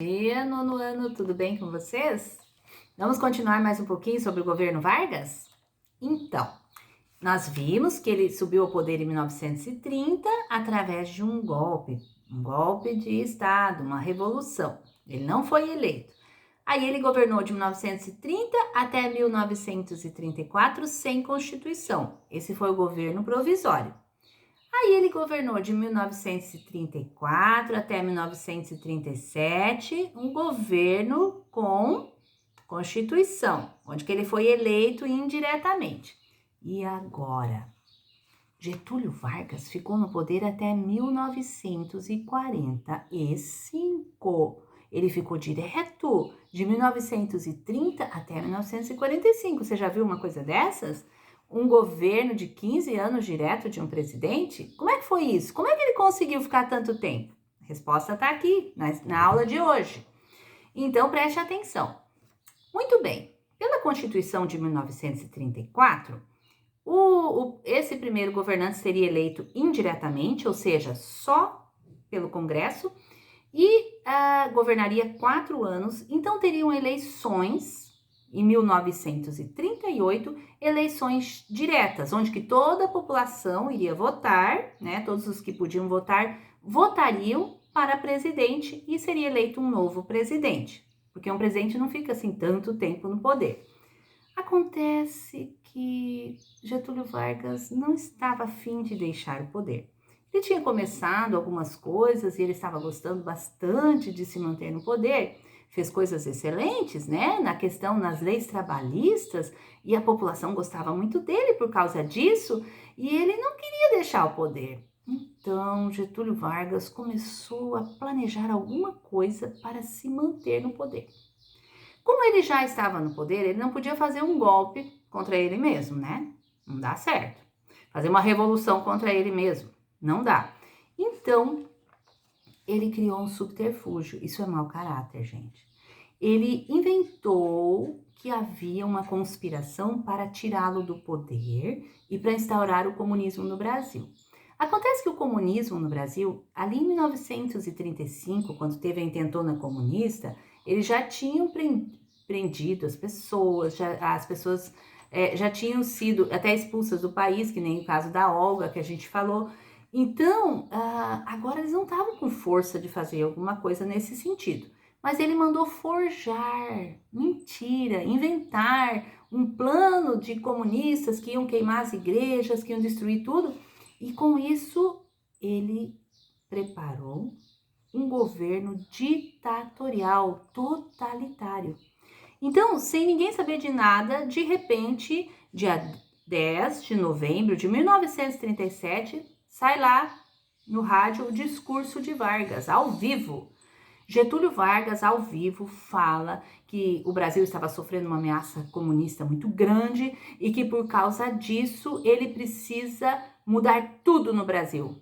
Dia, nono ano, tudo bem com vocês? Vamos continuar mais um pouquinho sobre o governo Vargas? Então, nós vimos que ele subiu ao poder em 1930 através de um golpe de Estado, uma revolução. Ele não foi eleito. Aí ele governou de 1930 até 1934 sem Constituição. Esse foi o governo provisório. Aí ele governou de 1934 até 1937, um governo com Constituição, onde que ele foi eleito indiretamente. E agora? Getúlio Vargas ficou no poder até 1945. Ele ficou direto de 1930 até 1945. Você já viu uma coisa dessas? Um governo de 15 anos direto de um presidente? Como é que foi isso? Como é que ele conseguiu ficar tanto tempo? A resposta está aqui, na aula de hoje. Então, preste atenção. Muito bem, pela Constituição de 1934, esse primeiro governante seria eleito indiretamente, ou seja, só pelo Congresso, e governaria 4 anos. Então, teriam eleições em 1938, eleições diretas, onde que toda a população iria votar, né? Todos os que podiam votar, votariam para presidente e seria eleito um novo presidente, porque um presidente não fica assim tanto tempo no poder. Acontece que Getúlio Vargas não estava afim de deixar o poder. Ele tinha começado algumas coisas e ele estava gostando bastante de se manter no poder. Fez coisas excelentes, né? Nas leis trabalhistas, e a população gostava muito dele por causa disso, e ele não queria deixar o poder. Então, Getúlio Vargas começou a planejar alguma coisa para se manter no poder. Como ele já estava no poder, ele não podia fazer um golpe contra ele mesmo, né? Não dá certo. Fazer uma revolução contra ele mesmo, não dá. Então, ele criou um subterfúgio. Isso é mau caráter, gente. Ele inventou que havia uma conspiração para tirá-lo do poder e para instaurar o comunismo no Brasil. Acontece que o comunismo no Brasil, ali em 1935, quando teve a intentona comunista, eles já tinham prendido as pessoas, já tinham sido até expulsas do país, que nem o caso da Olga, que a gente falou. Então, agora eles não estavam com força de fazer alguma coisa nesse sentido. Mas ele mandou forjar, mentira, inventar um plano de comunistas que iam queimar as igrejas, que iam destruir tudo. E com isso, ele preparou um governo ditatorial, totalitário. Então, sem ninguém saber de nada, de repente, dia 10 de novembro de 1937, sai lá no rádio o discurso de Vargas, ao vivo. Getúlio Vargas, ao vivo, fala que o Brasil estava sofrendo uma ameaça comunista muito grande e que por causa disso ele precisa mudar tudo no Brasil.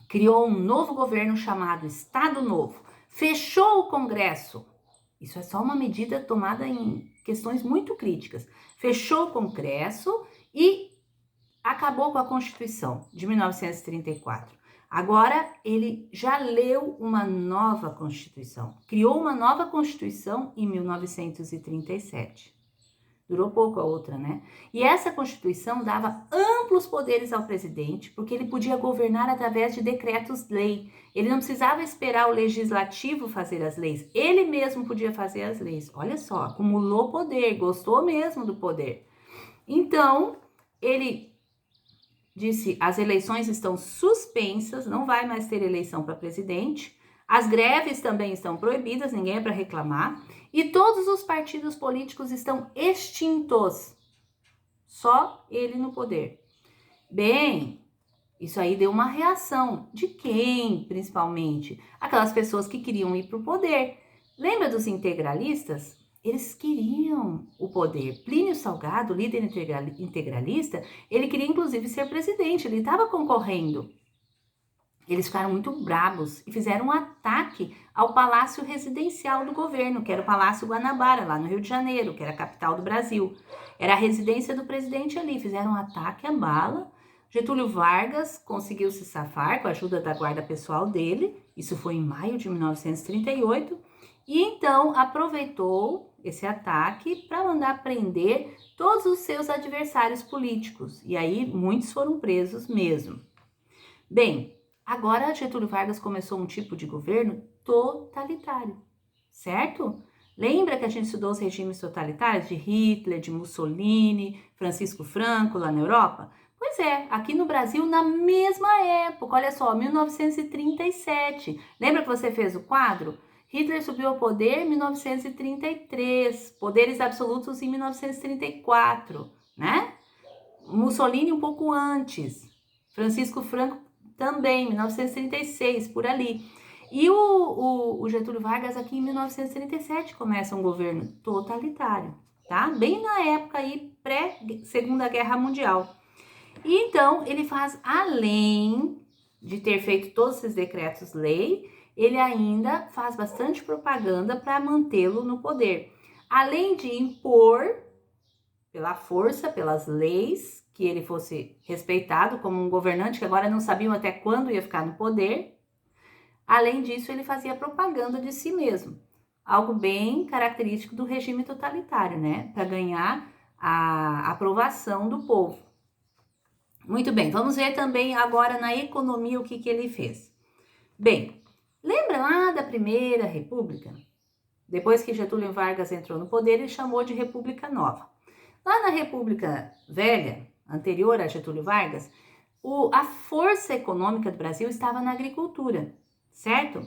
Criou um novo governo chamado Estado Novo, fechou o Congresso. Isso é só uma medida tomada em questões muito críticas. Fechou o Congresso e acabou com a Constituição de 1934. Agora, ele já leu uma nova Constituição. Criou uma nova Constituição em 1937. Durou pouco a outra, né? E essa Constituição dava amplos poderes ao presidente, porque ele podia governar através de decretos-lei. Ele não precisava esperar o legislativo fazer as leis. Ele mesmo podia fazer as leis. Olha só, acumulou poder, gostou mesmo do poder. Então, ele disse: as eleições estão suspensas, não vai mais ter eleição para presidente. As greves também estão proibidas, ninguém é para reclamar. E todos os partidos políticos estão extintos. Só ele no poder. Bem, isso aí deu uma reação. De quem, principalmente? Aquelas pessoas que queriam ir para o poder. Lembra dos integralistas? Eles queriam o poder. Plínio Salgado, líder integralista, ele queria inclusive ser presidente, ele estava concorrendo. Eles ficaram muito bravos e fizeram um ataque ao palácio residencial do governo, que era o Palácio Guanabara, lá no Rio de Janeiro, que era a capital do Brasil. Era a residência do presidente ali. Fizeram um ataque à bala. Getúlio Vargas conseguiu se safar com a ajuda da guarda pessoal dele Isso foi em maio de 1938, e então aproveitou esse ataque para mandar prender todos os seus adversários políticos. E aí muitos foram presos mesmo. Bem, agora Getúlio Vargas começou um tipo de governo totalitário, certo? Lembra que a gente estudou os regimes totalitários de Hitler, de Mussolini, Francisco Franco lá na Europa? Pois é, aqui no Brasil na mesma época, olha só, 1937. Lembra que você fez o quadro? Hitler subiu ao poder em 1933, poderes absolutos em 1934, né? Mussolini um pouco antes, Francisco Franco também, 1936, por ali. E o Getúlio Vargas aqui em 1937 começa um governo totalitário, tá? Bem na época aí pré-Segunda Guerra Mundial. E então ele faz, além de ter feito todos esses decretos-lei, ele ainda faz bastante propaganda para mantê-lo no poder. Além de impor pela força, pelas leis, que ele fosse respeitado como um governante que agora não sabiam até quando ia ficar no poder. Além disso, ele fazia propaganda de si mesmo, algo bem característico do regime totalitário, né? Para ganhar a aprovação do povo. Muito bem, vamos ver também agora na economia o que ele fez. Bem, lembra lá da Primeira República? Depois que Getúlio Vargas entrou no poder, ele chamou de República Nova. Lá na República Velha, anterior a Getúlio Vargas, a força econômica do Brasil estava na agricultura, certo?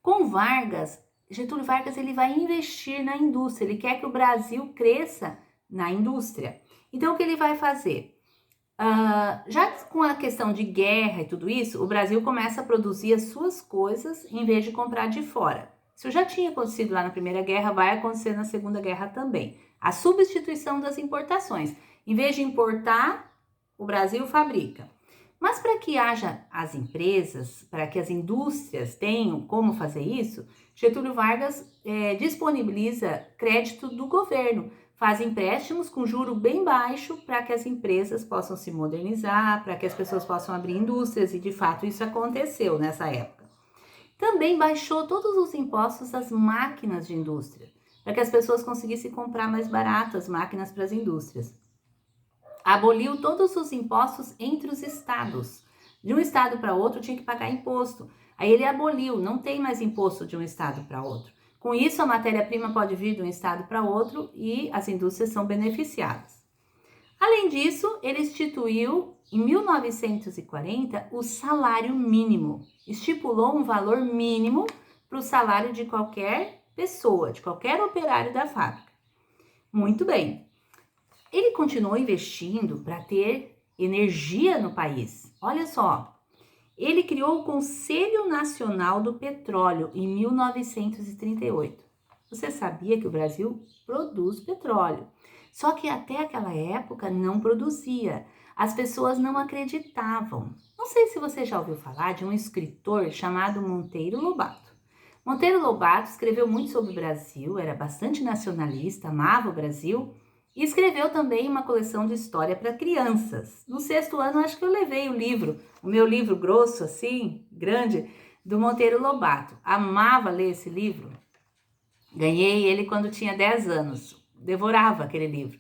Com Vargas, Getúlio Vargas ele vai investir na indústria, ele quer que o Brasil cresça na indústria. Então, o que ele vai fazer? Já com a questão de guerra e tudo isso, o Brasil começa a produzir as suas coisas em vez de comprar de fora. Isso já tinha acontecido lá na Primeira Guerra, vai acontecer na Segunda Guerra também. A substituição das importações. Em vez de importar, o Brasil fabrica. Mas para que haja as empresas, para que as indústrias tenham como fazer isso, Getúlio Vargas disponibiliza crédito do governo, faz empréstimos com juro bem baixo para que as empresas possam se modernizar, para que as pessoas possam abrir indústrias, e de fato isso aconteceu nessa época. Também baixou todos os impostos das máquinas de indústria, para que as pessoas conseguissem comprar mais barato as máquinas para as indústrias. Aboliu todos os impostos entre os estados. De um estado para outro tinha que pagar imposto. Aí ele aboliu, não tem mais imposto de um estado para outro. Com isso, a matéria-prima pode vir de um estado para outro e as indústrias são beneficiadas. Além disso, ele instituiu, em 1940, o salário mínimo. Estipulou um valor mínimo para o salário de qualquer pessoa, de qualquer operário da fábrica. Muito bem. Ele continuou investindo para ter energia no país. Olha só, ele criou o Conselho Nacional do Petróleo em 1938. Você sabia que o Brasil produz petróleo? Só que até aquela época não produzia. As pessoas não acreditavam. Não sei se você já ouviu falar de um escritor chamado Monteiro Lobato. Monteiro Lobato escreveu muito sobre o Brasil, era bastante nacionalista, amava o Brasil e escreveu também uma coleção de história para crianças. No 6º ano, acho que eu levei o meu livro grosso assim, grande, do Monteiro Lobato. Amava ler esse livro. Ganhei ele quando tinha 10 anos. Devorava aquele livro.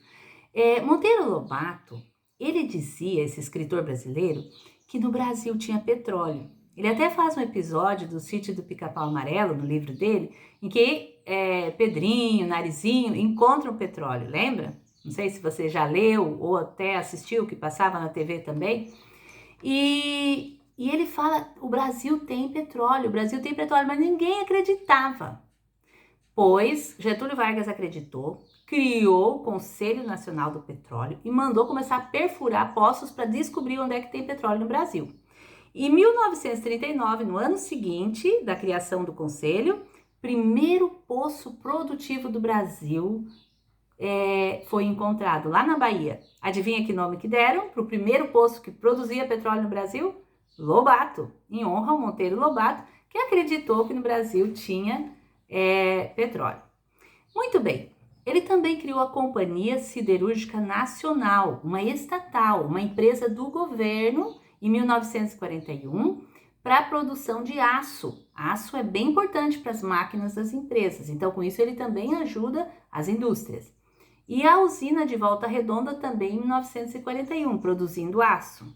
Monteiro Lobato, ele dizia, esse escritor brasileiro, que no Brasil tinha petróleo. Ele até faz um episódio do Sítio do Pica-Pau Amarelo, no livro dele, em que Pedrinho, Narizinho encontram petróleo, lembra? Não sei se você já leu ou até assistiu, que passava na TV também. E ele fala, o Brasil tem petróleo, mas ninguém acreditava. Pois Getúlio Vargas acreditou, criou o Conselho Nacional do Petróleo e mandou começar a perfurar poços para descobrir onde é que tem petróleo no Brasil. Em 1939, no ano seguinte da criação do Conselho, primeiro poço produtivo do Brasil foi encontrado lá na Bahia. Adivinha que nome que deram para o primeiro poço que produzia petróleo no Brasil? Lobato, em honra ao Monteiro Lobato, que acreditou que no Brasil tinha petróleo. Muito bem, ele também criou a Companhia Siderúrgica Nacional, uma estatal, uma empresa do governo, em 1941, para a produção de aço Aço é bem importante para as máquinas das empresas, então com isso ele também ajuda as indústrias. E a usina de Volta Redonda também em 1941, produzindo aço.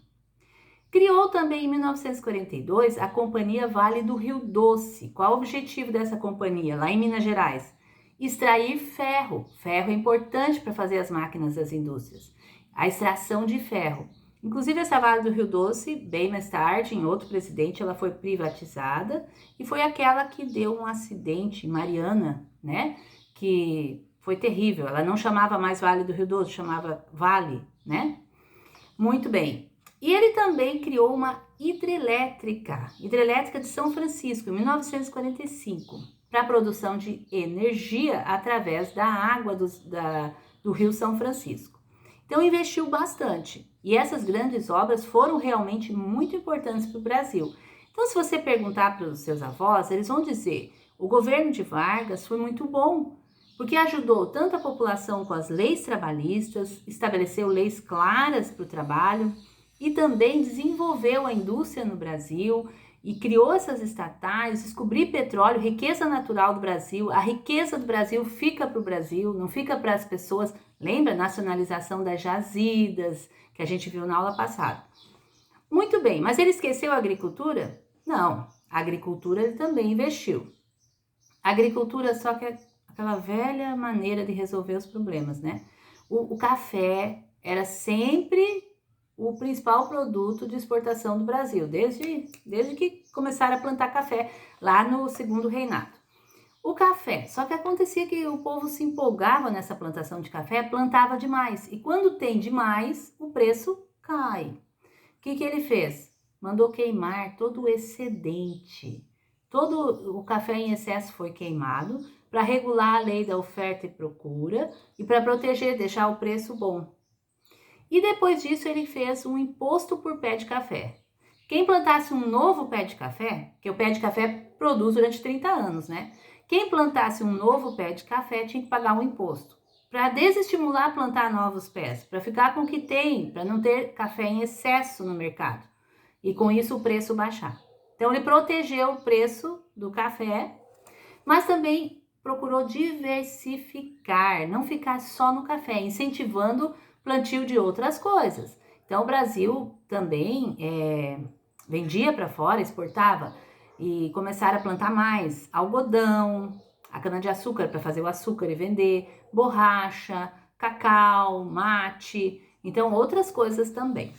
Criou também em 1942 a Companhia Vale do Rio Doce. Qual o objetivo dessa companhia? Lá em Minas Gerais, extrair ferro. Ferro é importante para fazer as máquinas das indústrias. A extração de ferro. Inclusive essa Vale do Rio Doce, bem mais tarde, em outro presidente, ela foi privatizada e foi aquela que deu um acidente em Mariana, né? Que foi terrível. Ela não chamava mais Vale do Rio Doce, chamava Vale, né? Muito bem. E ele também criou uma hidrelétrica de São Francisco, em 1945, para a produção de energia através da água do Rio São Francisco. Então investiu bastante. E essas grandes obras foram realmente muito importantes para o Brasil. Então, se você perguntar para os seus avós, eles vão dizer: o governo de Vargas foi muito bom, porque ajudou tanto a população com as leis trabalhistas, estabeleceu leis claras para o trabalho e também desenvolveu a indústria no Brasil e criou essas estatais, descobriu petróleo, riqueza natural do Brasil. A riqueza do Brasil fica para o Brasil, não fica para as pessoas. Lembra a nacionalização das jazidas, que a gente viu na aula passada. Muito bem, mas ele esqueceu a agricultura? Não, a agricultura ele também investiu. A agricultura só que é aquela velha maneira de resolver os problemas, né? O café era sempre o principal produto de exportação do Brasil, desde que começaram a plantar café lá no Segundo Reinado. O café, só que acontecia que o povo se empolgava nessa plantação de café, plantava demais, e quando tem demais, o preço cai. O que ele fez? Mandou queimar todo o excedente. Todo o café em excesso foi queimado para regular a lei da oferta e procura e para proteger, deixar o preço bom. E depois disso ele fez um imposto por pé de café. Quem plantasse um novo pé de café, que o pé de café produz durante 30 anos, né? Quem plantasse um novo pé de café tinha que pagar um imposto para desestimular a plantar novos pés, para ficar com o que tem, para não ter café em excesso no mercado e com isso o preço baixar. Então ele protegeu o preço do café, mas também procurou diversificar, não ficar só no café, incentivando plantio de outras coisas. Então o Brasil também vendia para fora, exportava e começaram a plantar mais algodão, a cana-de-açúcar para fazer o açúcar e vender, borracha, cacau, mate, então outras coisas também,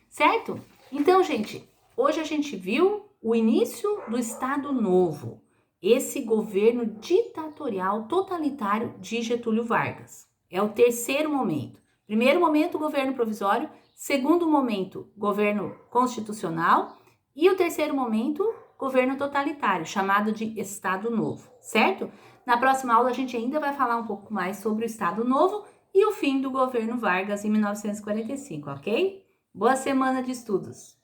certo? Então, gente, hoje a gente viu o início do Estado Novo, esse governo ditatorial totalitário de Getúlio Vargas. É o terceiro momento. Primeiro momento, governo provisório. Segundo momento, governo constitucional. E o terceiro momento, governo totalitário, chamado de Estado Novo, certo? Na próxima aula a gente ainda vai falar um pouco mais sobre o Estado Novo e o fim do governo Vargas em 1945, ok? Boa semana de estudos!